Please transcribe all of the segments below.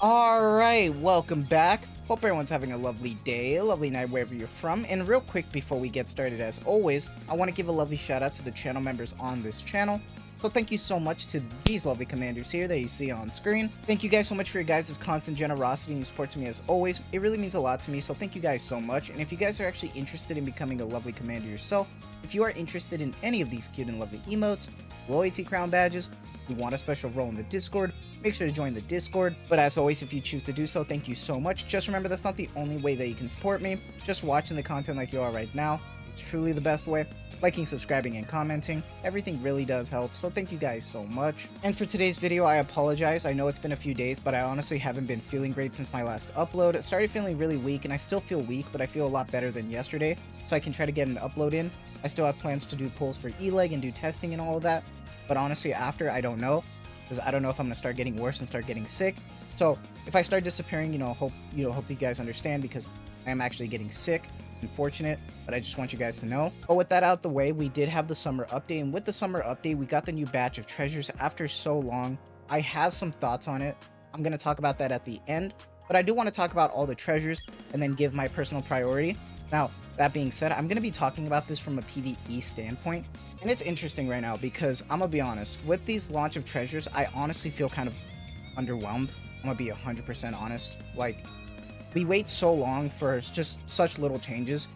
Alright, welcome back. Hope everyone's having a lovely day, a lovely night wherever you're from. And real quick before we get started, as always, I want to give a lovely shout out to the channel members on this channel. So thank you so much to these lovely commanders here that you see on screen. Thank you guys so much for your guys' constant generosity and support to me as always. It really means a lot to me, so thank you guys so much. And if you guys are actually interested in becoming a lovely commander yourself, if you are interested in any of these cute and lovely emotes, loyalty crown badges, you want a special role in the Discord, make sure to join the Discord. But as always, if you choose to do so, thank you so much. Just remember, that's not the only way that you can support me. Just watching the content like you are right now, it's truly the best way. Liking, subscribing, and commenting, everything really does help, so thank you guys so much. And for today's video, I apologize. I know it's been a few days, but I honestly haven't been feeling great since my last upload. I started feeling really weak, and I still feel weak, but I feel a lot better than yesterday, so I can try to get an upload in. I still have plans to do pulls for E-Leg and do testing and all of that, but honestly, after, I don't know, because I don't know if I'm going to start getting worse and start getting sick. So if I start disappearing, hope you guys understand, because I am actually getting sick. Unfortunate, but I just want you guys to know. But with that out the way, we did have the summer update, and with the summer update, we got the new batch of treasures after so long. I have some thoughts on it. I'm going to talk about that at the end, but I do want to talk about all the treasures and then give my personal priority. Now, that being said, I'm going to be talking about this from a PvE standpoint, and it's interesting right now because I'm going to be honest, with these launch of treasures, I honestly feel kind of underwhelmed. I'm going to be 100% honest. Like, we wait so long for just such little changes.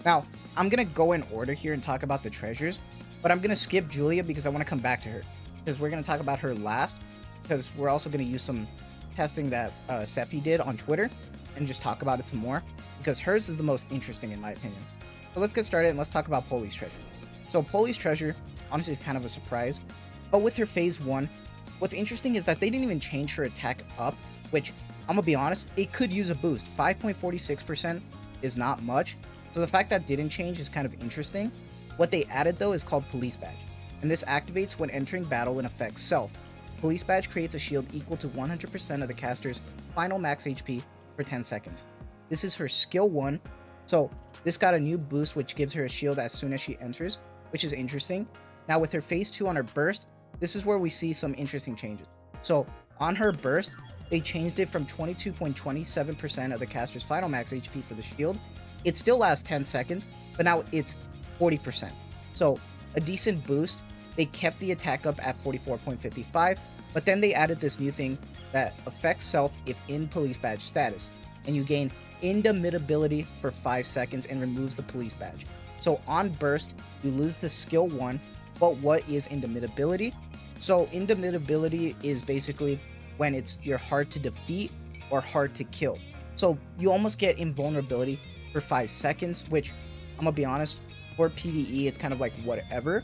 Now, I'm going to go in order here and talk about the treasures, but I'm going to skip Julia because I want to come back to her, because we're going to talk about her last, because we're also going to use some testing that Sephi did on Twitter and just talk about it some more, because hers is the most interesting in my opinion. So let's get started and let's talk about Poli's Treasure. So Poli's Treasure, honestly, is kind of a surprise, but with her phase 1, what's interesting is that they didn't even change her attack up, which, I'm gonna be honest, it could use a boost. 5.46% is not much, so the fact that didn't change is kind of interesting. What they added though is called Police Badge, and this activates when entering battle and affects Self. Police Badge creates a shield equal to 100% of the caster's final max HP for 10 seconds. This is her skill 1, so this got a new boost which gives her a shield as soon as she enters, which is interesting. Now with her phase 2 on her burst, this is where we see some interesting changes. So on her burst, they changed it from 22.27% of the caster's final max HP for the shield. It still lasts 10 seconds, but now it's 40%. So a decent boost. They kept the attack up at 44.55, but then they added this new thing that affects Self if in Police Badge status, and you gain indomitability for 5 seconds and removes the Police Badge. So on burst, you lose the skill 1, but what is indomitability? So indomitability is basically when you're hard to defeat or hard to kill. So you almost get invulnerability for 5 seconds, which I'm gonna be honest, for PvE it's kind of like whatever.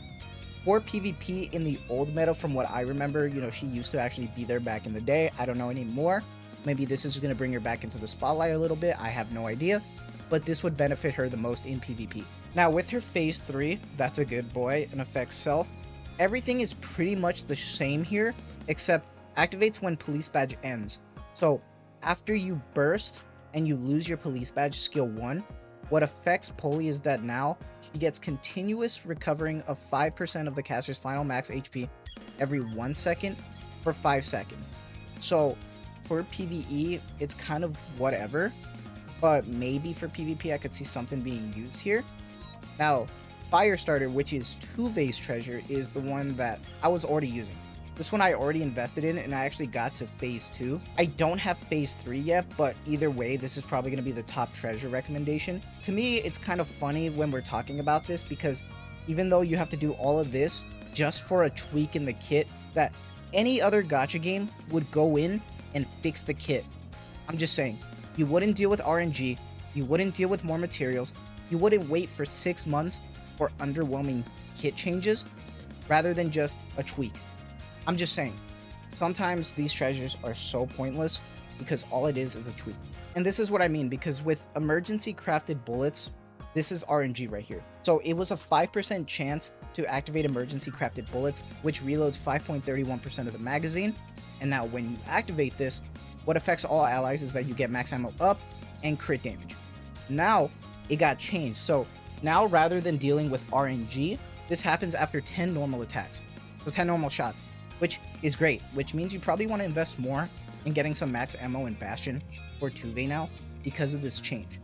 For PvP in the old meta, from what I remember, she used to actually be there back in the day. I don't know anymore. Maybe this is gonna bring her back into the spotlight a little bit. I have no idea, but this would benefit her the most in PvP. Now with her phase 3, that's a good boy, and affects Self. Everything is pretty much the same here, except activates when Police Badge ends. So after you burst and you lose your Police Badge skill 1, what affects Poli is that now she gets continuous recovering of 5% of the caster's final max HP every 1 second for 5 seconds. So for PvE, it's kind of whatever, but maybe for PvP I could see something being used here. Now, Firestarter, which is Tove's treasure, is the one that I was already using. This one I already invested in, and I actually got to phase 2. I don't have phase 3 yet, but either way, this is probably going to be the top treasure recommendation. To me, it's kind of funny when we're talking about this, because even though you have to do all of this just for a tweak in the kit, that any other gacha game would go in and fix the kit. I'm just saying, you wouldn't deal with RNG, you wouldn't deal with more materials, you wouldn't wait for 6 months for underwhelming kit changes, rather than just a tweak. I'm just saying, sometimes these treasures are so pointless because all it is a tweak. And this is what I mean, because with emergency crafted bullets, this is RNG right here. So it was a 5% chance to activate emergency crafted bullets, which reloads 5.31% of the magazine. And now when you activate this, what affects all allies is that you get max ammo up and crit damage. Now it got changed. So now rather than dealing with RNG, this happens after 10 normal attacks. So 10 normal shots, which is great, which means you probably want to invest more and getting some max ammo and Bastion for Tove now because of this change.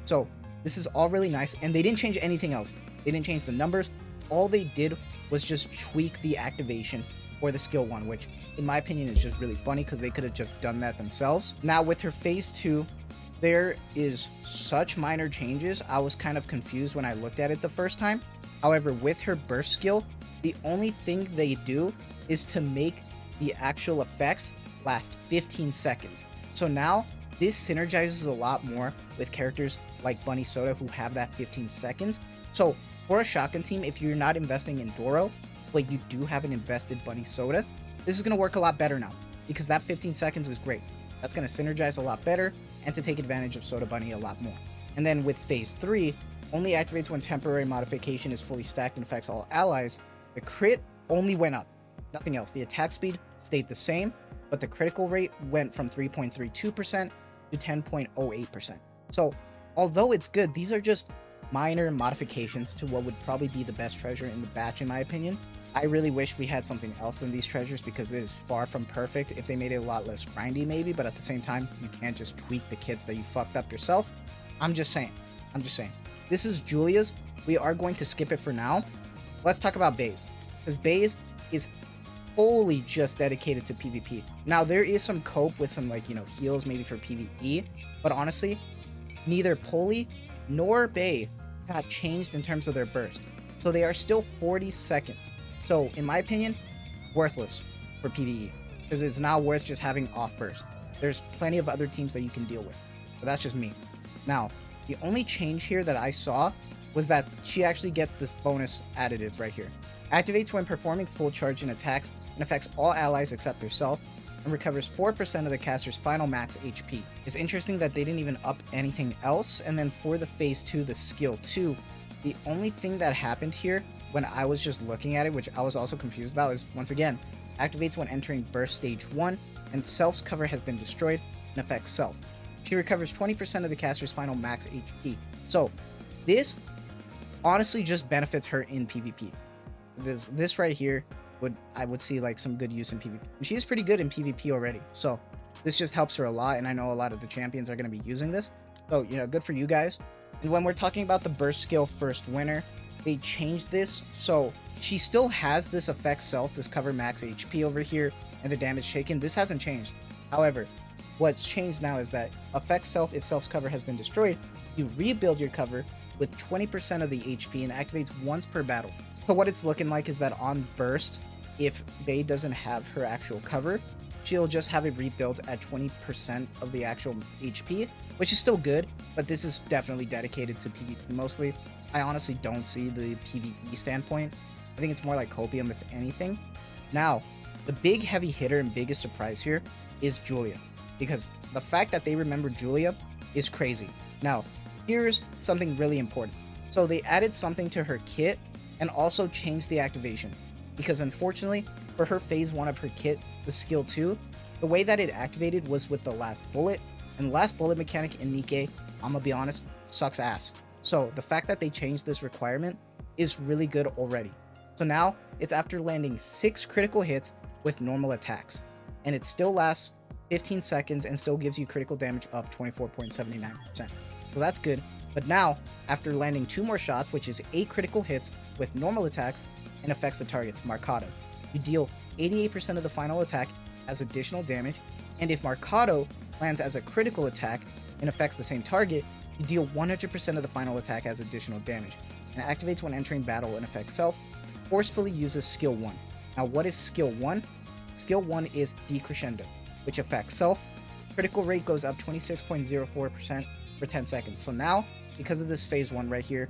So this is all really nice, and they didn't change anything else. They didn't change the numbers. All they did was just tweak the activation for the skill 1, which in my opinion is just really funny because they could have just done that themselves. Now with her phase 2, there is such minor changes. I was kind of confused when I looked at it the first time. However, with her burst skill, the only thing they do is to make the actual effects last 15 seconds. So now this synergizes a lot more with characters like Bunny Soda who have that 15 seconds. So for a shotgun team, if you're not investing in Doro, but you do have an invested Bunny Soda, this is going to work a lot better now because that 15 seconds is great. That's going to synergize a lot better and to take advantage of Soda Bunny a lot more. And then with phase 3, only activates when temporary modification is fully stacked and affects all allies. The crit only went up, nothing else. The attack speed stayed the same, but the critical rate went from 3.32% to 10.08%. So although it's good, these are just minor modifications to what would probably be the best treasure in the batch in my opinion. I really wish we had something else than these treasures because it is far from perfect. If they made it a lot less grindy maybe, but at the same time, you can't just tweak the kits that you fucked up yourself. I'm just saying. This is Julia's. We are going to skip it for now. Let's talk about Baze, because Baze is wholly just dedicated to PvP. Now, there is some cope with some, heals maybe for PvE, but honestly, neither Poli nor Bae got changed in terms of their burst. So they are still 40 seconds. So, in my opinion, worthless for PvE, because it's not worth just having off burst. There's plenty of other teams that you can deal with, but that's just me. Now, the only change here that I saw was that she actually gets this bonus additive right here. Activates when performing full charge in attacks and affects all allies except herself, and recovers 4% of the caster's final max HP. It's interesting that they didn't even up anything else. And then for the phase 2, the skill 2, the only thing that happened here when I was just looking at it, which I was also confused about, is once again, activates when entering burst stage 1 and self's cover has been destroyed and affects self. She recovers 20% of the caster's final max HP. So this honestly just benefits her in PvP. This right here I would see like some good use in PvP. She is pretty good in PvP already, so this just helps her a lot, and I know a lot of the champions are going to be using this. So, good for you guys. And when we're talking about the burst skill first winner, they changed this, so she still has this affect self, this cover max HP over here, and the damage taken. This hasn't changed. However, what's changed now is that affect self if self's cover has been destroyed, you rebuild your cover with 20% of the HP and activates once per battle. So what it's looking like is that on burst, if Bae doesn't have her actual cover, she'll just have it rebuilt at 20% of the actual HP, which is still good, but this is definitely dedicated to PvP mostly. I honestly don't see the PvE standpoint. I think it's more like copium if anything. Now, the big heavy hitter and biggest surprise here is Julia, because the fact that they remember Julia is crazy. Now, here's something really important. So they added something to her kit and also changed the activation, because unfortunately for her phase 1 of her kit, the skill 2, the way that it activated was with the last bullet, and the last bullet mechanic in Nikke, I'm gonna be honest, sucks ass. So the fact that they changed this requirement is really good already. So now it's after landing 6 critical hits with normal attacks, and it still lasts 15 seconds and still gives you critical damage up 24.79%. So that's good. But now, after landing 2 more shots, which is 8 critical hits with normal attacks and affects the target's Marcado, you deal 88% of the final attack as additional damage, and if Marcado lands as a critical attack and affects the same target, you deal 100% of the final attack as additional damage, and activates when entering battle and affects self, forcefully uses skill 1. Now what is skill 1? Skill 1 is Decrescendo, which affects self. Critical rate goes up 26.04% for 10 seconds. So now, because of this phase 1 right here,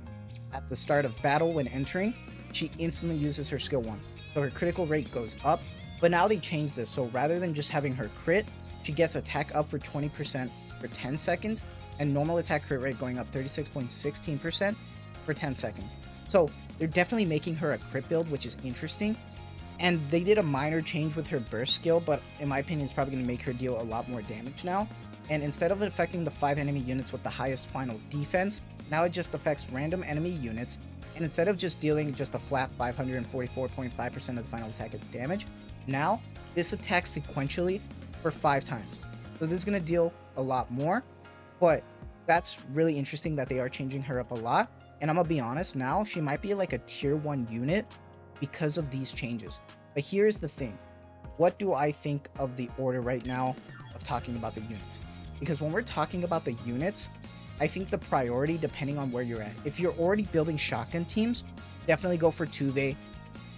at the start of battle when entering, she instantly uses her skill 1. So her critical rate goes up, but now they changed this. So rather than just having her crit, she gets attack up for 20% for 10 seconds, and normal attack crit rate going up 36.16% for 10 seconds. So they're definitely making her a crit build, which is interesting. And they did a minor change with her burst skill, but in my opinion, it's probably going to make her deal a lot more damage now. And instead of affecting the 5 enemy units with the highest final defense, now it just affects random enemy units. And instead of just dealing just a flat 544.5% of the final attack as damage, now this attacks sequentially for 5 times. So this is going to deal a lot more, but that's really interesting that they are changing her up a lot. And I'm gonna be honest, now she might be like a tier 1 unit because of these changes. But here's the thing. What do I think of the order right now of talking about the units? Because when we're talking about the units, I think the priority, depending on where you're at, if you're already building shotgun teams, definitely go for Tove.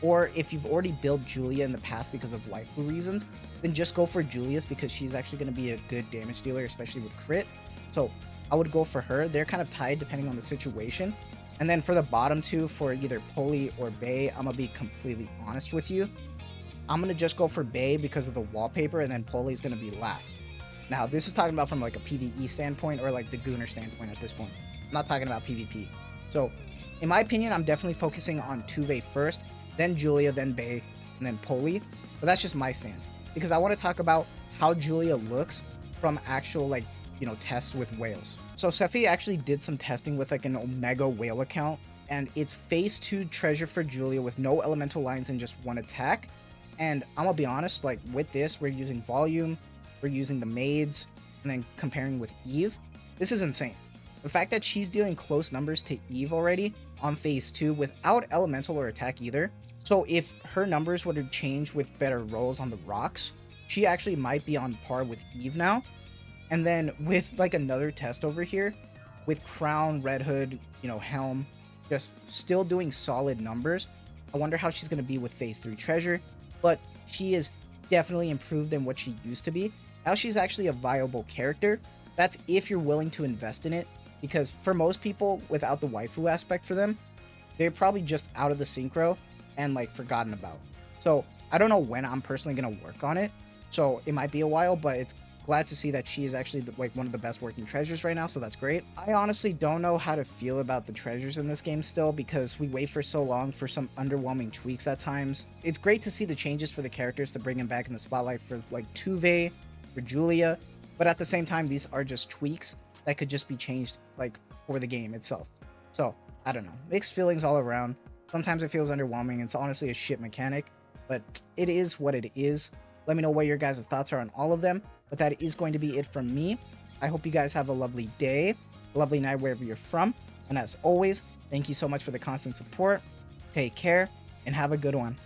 Or if you've already built Julia in the past because of waifu reasons, then just go for Julius because she's actually going to be a good damage dealer, especially with crit. So I would go for her. They're kind of tied depending on the situation. And then for the bottom two, for either Poli or Bay, I'm going to be completely honest with you. I'm going to just go for Bay because of the wallpaper, and then Poli's going to be last. Now, this is talking about from like a PvE standpoint or like the Gooner standpoint at this point. I'm not talking about PvP. So, in my opinion, I'm definitely focusing on Tove first, then Julia, then Bay, and then Poli. But that's just my stance. Because I want to talk about how Julia looks from actual, like, you know, tests with whales. So Sephi actually did some testing with like an Omega whale account, and it's phase 2 treasure for Julia with no elemental lines and just one attack. And I'm gonna be honest, like with this, we're using volume, we're using the maids, and then comparing with Eve. This is insane. The fact that she's dealing close numbers to Eve already on phase 2 without elemental or attack either. So if her numbers were to change with better rolls on the rocks, she actually might be on par with Eve now. And then with like another test over here, with Crown, Red Hood, you know, Helm, just still doing solid numbers. I wonder how she's going to be with phase 3 treasure, but she is definitely improved than what she used to be. Now she's actually a viable character. That's if you're willing to invest in it, because for most people, without the waifu aspect for them, they're probably just out of the synchro and like forgotten about. So I don't know when I'm personally going to work on it. So it might be a while, but it's glad to see that she is actually like one of the best working treasures right now, so that's great. I honestly don't know how to feel about the treasures in this game still, because we wait for so long for some underwhelming tweaks at times. It's great to see the changes for the characters to bring them back in the spotlight for like Tove, for Julia, but at the same time, these are just tweaks that could just be changed like for the game itself. So I don't know, mixed feelings all around. Sometimes it feels underwhelming. It's honestly a shit mechanic, but it is what it is. Let me know what your guys' thoughts are on all of them. But that is going to be it from me. I hope you guys have a lovely day, a lovely night wherever you're from. And as always, thank you so much for the constant support. Take care and have a good one.